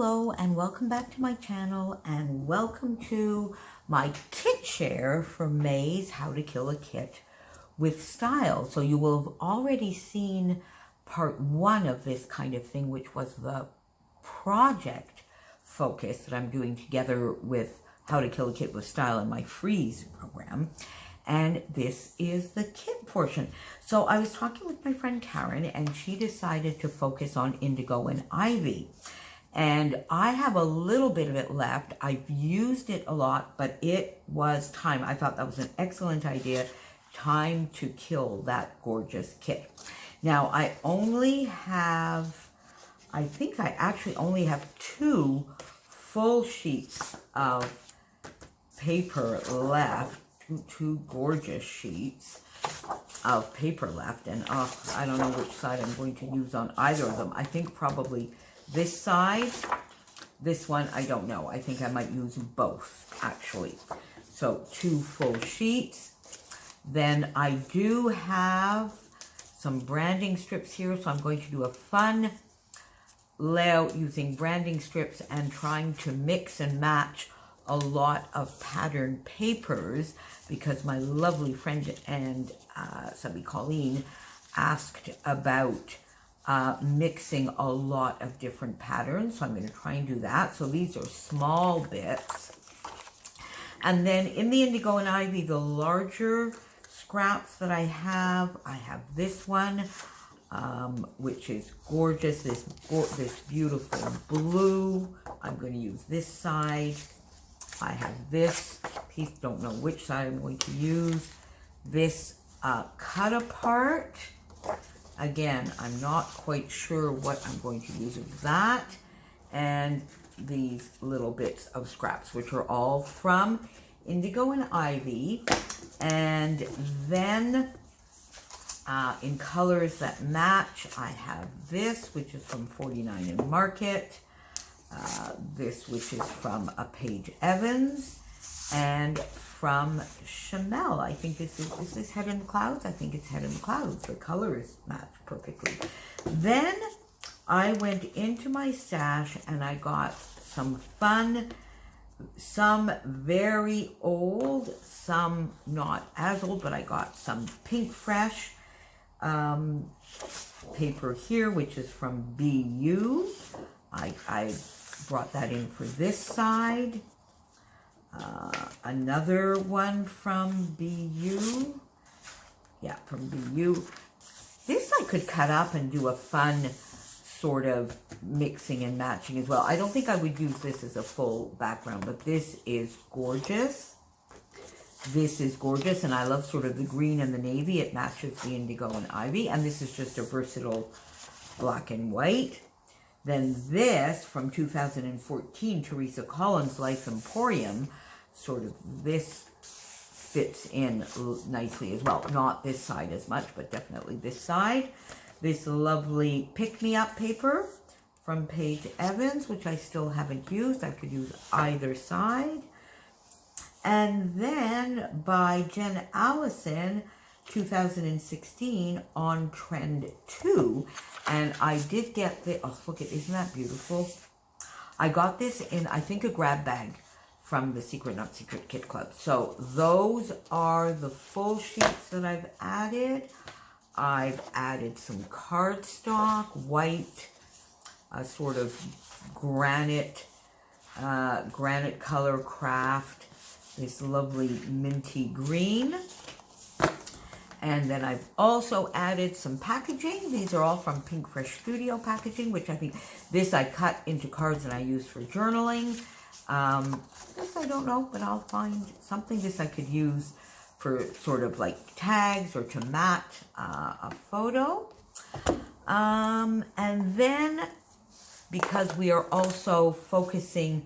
Hello and welcome back to my channel, and welcome to my kit share for May's How to Kill a Kit with Style. So you will have already seen part one of this kind of thing, which was the project focus that I'm doing together with How to Kill a Kit with Style in my freeze program. And this is the kit portion. So I was talking with my friend Karen, and she decided to focus on Indigo and Ivy. And I have a little bit of it left. I've used it a lot, but it was time. I thought that was an excellent idea. Time to kill that gorgeous kit. Now, I think I actually only have 2 full sheets of paper left. Two gorgeous sheets of paper left, and I don't know which side I'm going to use on either of them. I think probably this side. This one, I don't know. I think I might use both, actually. So 2 full sheets. Then I do have some branding strips here, so I'm going to do a fun layout using branding strips and trying to mix and match a lot of patterned papers, because my lovely friend and subby Colleen asked about mixing a lot of different patterns. So I'm going to try and do that. So these are small bits. And then in the Indigo and Ivy, the larger scraps that I have this one, which is gorgeous. This beautiful blue. I'm going to use this side. I have this piece, don't know which side I'm going to use. This cut apart. Again, I'm not quite sure what I'm going to use of that. And these little bits of scraps, which are all from Indigo and Ivy. And then in colors that match, I have this, which is from 49 in Market. This, which is from a Paige Evans, and from Chanel. I think this is this Head in the Clouds? I think it's Head in the Clouds. The colors match perfectly. Then I went into my stash and I got some fun, some very old, some not as old, but I got some Pink Fresh paper here, which is from BU. I brought that in for this side. Another one from BU. Yeah, from BU. This I could cut up and do a fun sort of mixing and matching as well. I don't think I would use this as a full background, but this is gorgeous. This is gorgeous, and I love sort of the green and the navy. It matches the Indigo and Ivy, and this is just a versatile black and white. Then this, from 2014, Teresa Collins' Life Emporium, sort of this fits in nicely as well. Not this side as much, but definitely this side. This lovely pick-me-up paper from Paige Evans, which I still haven't used. I could use either side. And then by Jen Allison, 2016, On Trend 2. And I did get the, oh, look, isn't that beautiful? I got this in, I think, a grab bag from the Secret Not Secret Kit Club. So those are the full sheets that I've added. I've added some cardstock, white, sort of granite color craft, this lovely minty green. And then I've also added some packaging. These are all from Pink Fresh Studio packaging, which I think this I cut into cards and I use for journaling. This I don't know, but I'll find something. This I could use for sort of like tags or to match a photo. And then, because we are also focusing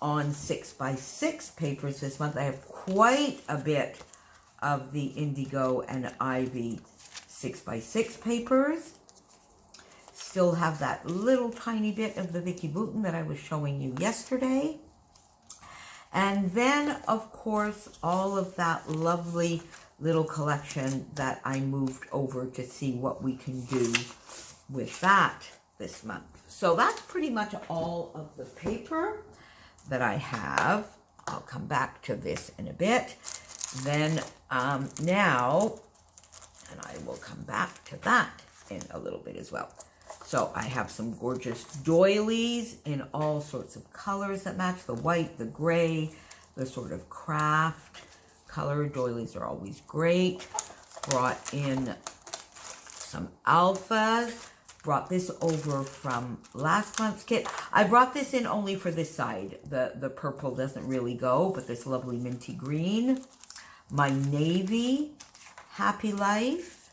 on 6x6 papers this month, I have quite a bit of the Indigo and Ivy 6x6 papers. Still have that little tiny bit of the Vicky Bouton that I was showing you yesterday. And then, of course, all of that lovely little collection that I moved over to see what we can do with that this month. So that's pretty much all of the paper that I have. I'll come back to this in a bit. Then now, and I will come back to that in a little bit as well. So I have some gorgeous doilies in all sorts of colors that match. The white, the gray, the sort of craft color. Doilies are always great. Brought in some alphas. Brought this over from last month's kit. I brought this in only for this side. The purple doesn't really go, but this lovely minty green. My navy Happy Life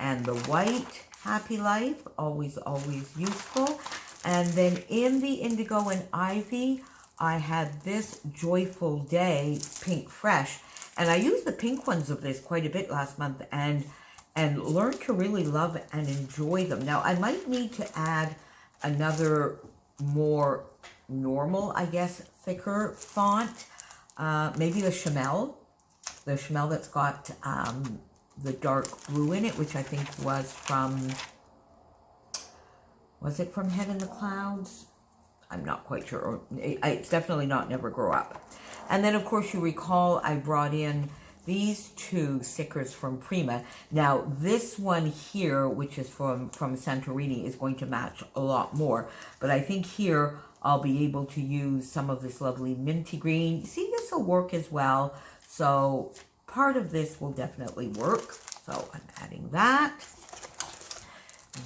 and the white Happy Life, always useful. And then in the indigo and ivy, I had this Joyful Day Pink Fresh. And I used the pink ones of this quite a bit last month and learned to really love and enjoy them. Now, I might need to add another more normal, I guess, thicker font. Maybe the Chamel that's got the dark blue in it, which I think was it from Head in the Clouds? I'm not quite sure. Or, it's definitely not Never Grow Up. And then, of course, you recall I brought in these two stickers from Prima. Now, this one here, which is from Santorini, is going to match a lot more. But I think here I'll be able to use some of this lovely minty green. See, this will work as well. So part of this will definitely work. So I'm adding that.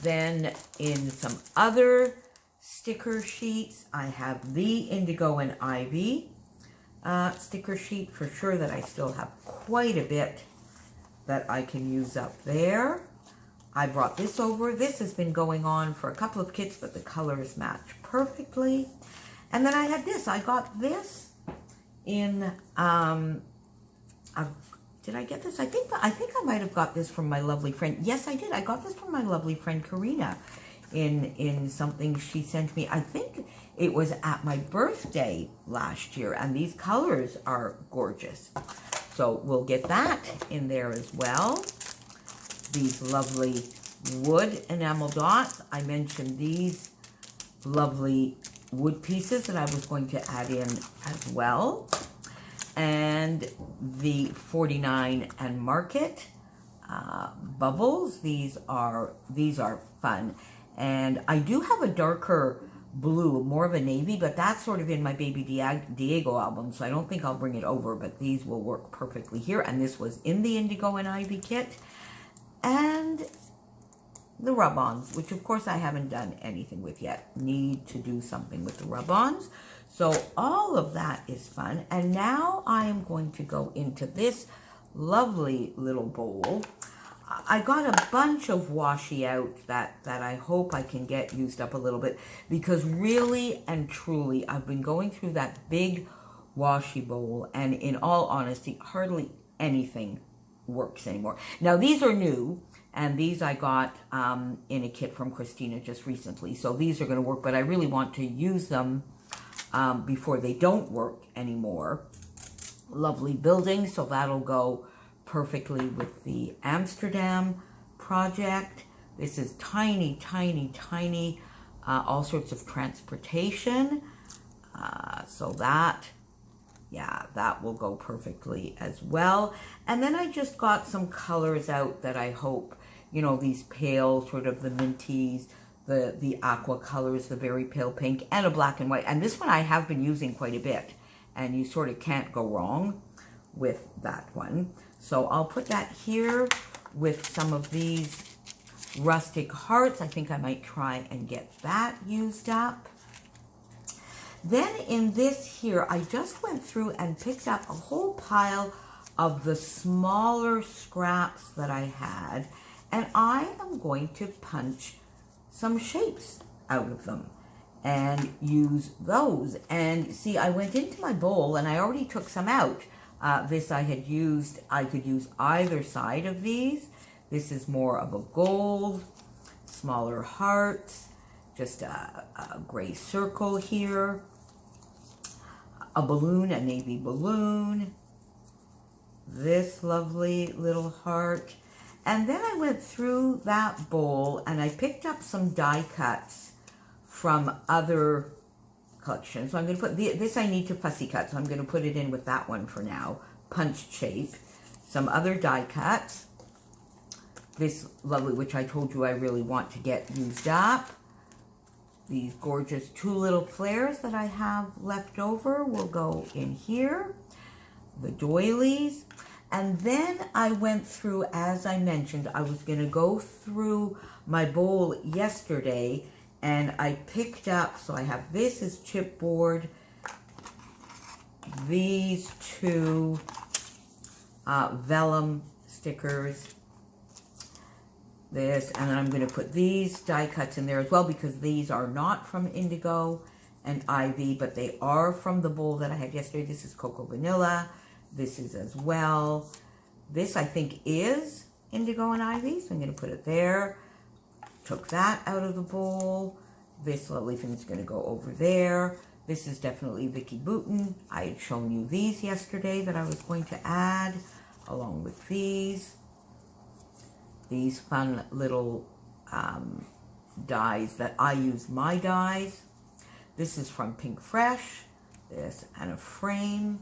Then in some other sticker sheets, I have the Indigo and Ivy sticker sheet for sure that I still have quite a bit that I can use up there. I brought this over. This has been going on for a couple of kits, but the colors match perfectly. And then I had this. I got this in, did I get this? I think I might have got this from my lovely friend. Yes, I did. I got this from my lovely friend Karina in something she sent me. I think it was at my birthday last year, and these colors are gorgeous. So we'll get that in there as well. These lovely wood enamel dots. I mentioned these lovely wood pieces that I was going to add in as well. And the 49 and Market bubbles. These are fun. And I do have a darker blue, more of a navy, but that's sort of in my Baby Diego album, so I don't think I'll bring it over, but these will work perfectly here. And this was in the Indigo and Ivy kit. And the rub-ons, which of course I haven't done anything with yet. Need to do something with the rub-ons. So all of that is fun. And now I am going to go into this lovely little bowl. I got a bunch of washi out that I hope I can get used up a little bit, because really and truly I've been going through that big washi bowl, and in all honesty, hardly anything works anymore. Now these are new, and these I got in a kit from Christina just recently, so these are going to work, but I really want to use them before they don't work anymore. Lovely building, so that'll go perfectly with the Amsterdam project. This is tiny, tiny, tiny, all sorts of transportation. So that, yeah, that will go perfectly as well. And then I just got some colors out that I hope, you know, these pale, sort of the minties, the aqua colors, the very pale pink, and a black and white. And this one I have been using quite a bit, and you sort of can't go wrong with that one. So I'll put that here with some of these rustic hearts. I think I might try and get that used up. Then in this here, I just went through and picked up a whole pile of the smaller scraps that I had, and I am going to punch some shapes out of them and use those. And see, I went into my bowl and I already took some out. This I had used, I could use either side of these. This is more of a gold, smaller hearts, just a gray circle here, a balloon, a navy balloon, this lovely little heart. And then I went through that bowl and I picked up some die cuts from other collections. So I'm going to put this I need to fussy cut, so I'm going to put it in with that one for now. Punched shape. Some other die cuts. This lovely, which I told you I really want to get used up. These gorgeous 2 little flares that I have left over will go in here. The doilies. And then I went through, as I mentioned, I was going to go through my bowl yesterday, and I picked up, so I have this is chipboard, these 2 vellum stickers, this, and then I'm going to put these die cuts in there as well, because these are not from Indigo and Ivy, but they are from the bowl that I had yesterday. This is Cocoa Vanilla. This is as well. This I think is Indigo and Ivy, so I'm going to put it there. Took that out of the bowl. This lovely thing is going to go over there. This is definitely Vicky Bouton. I had shown you these yesterday that I was going to add along with these. These fun little dies that I use my dies. This is from Pink Fresh. This and a frame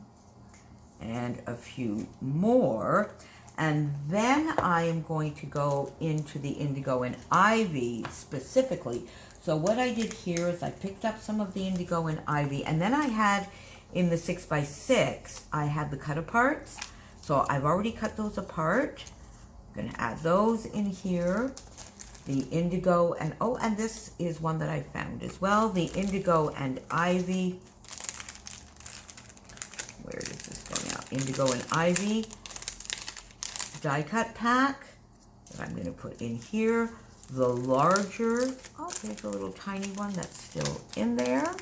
and a few more. And then I am going to go into the Indigo and Ivy specifically. So what I did here is I picked up some of the Indigo and Ivy, and then I had in the 6x6, I had the cut aparts. So I've already cut those apart. I'm going to add those in here. The Indigo and, oh, and this is one that I found as well. The Indigo and Ivy. Where is this going out? Indigo and Ivy die cut pack that I'm going to put in here. The larger, oh, there's a little tiny one that's still in there.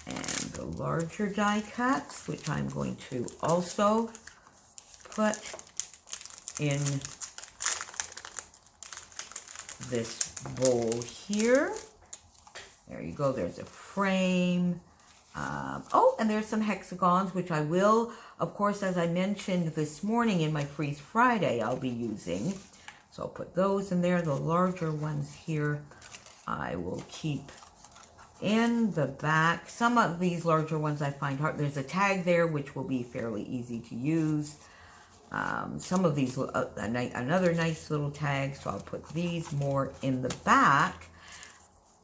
And the larger die cuts, which I'm going to also put in this bowl here. There you go, there's a frame. Oh, and there's some hexagons, which I will, of course, as I mentioned this morning in my Freeze Friday, I'll be using. So I'll put those in there. The larger ones here, I will keep in the back. Some of these larger ones I find hard. There's a tag there, which will be fairly easy to use. Some of these, another nice little tag, so I'll put these more in the back.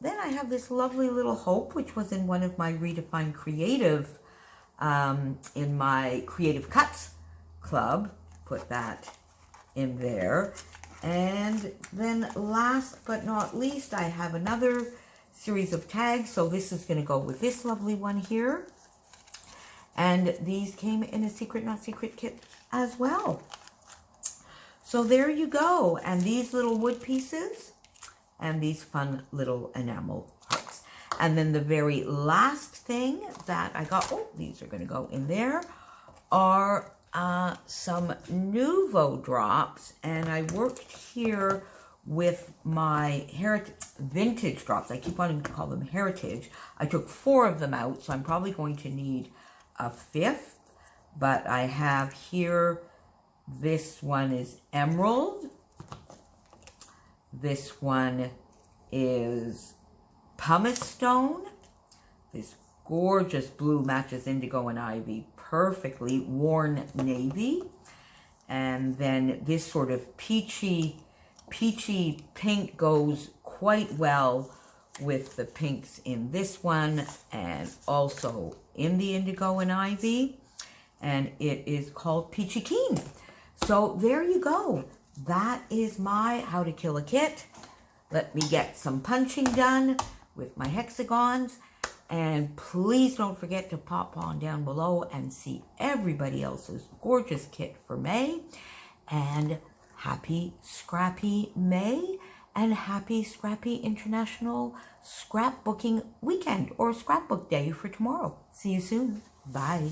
Then I have this lovely little Hope, which was in one of my Redefined Creative, in my Creative Cuts Club. Put that in there. And then last but not least, I have another series of tags. So this is going to go with this lovely one here. And these came in a Secret Not Secret kit as well. So there you go. And these little wood pieces and these fun little enamel hearts. And then the very last thing that I got, oh, these are going to go in there, are some Nouveau drops. And I worked here with my vintage drops. I keep wanting to call them heritage. I took 4 of them out, so I'm probably going to need a 5th. But I have here, this one is Emerald. This one is Pumice Stone. This gorgeous blue matches Indigo and Ivy perfectly. Worn Navy. And then this sort of peachy pink goes quite well with the pinks in this one and also in the Indigo and Ivy. And it is called Peachy Keen. So there you go. That is my How to Kill a Kit. Let me get some punching done with my hexagons. And please don't forget to pop on down below and see everybody else's gorgeous kit for May. And happy Scrappy May. And happy Scrappy International Scrapbooking Weekend or Scrapbook Day for tomorrow. See you soon. Bye.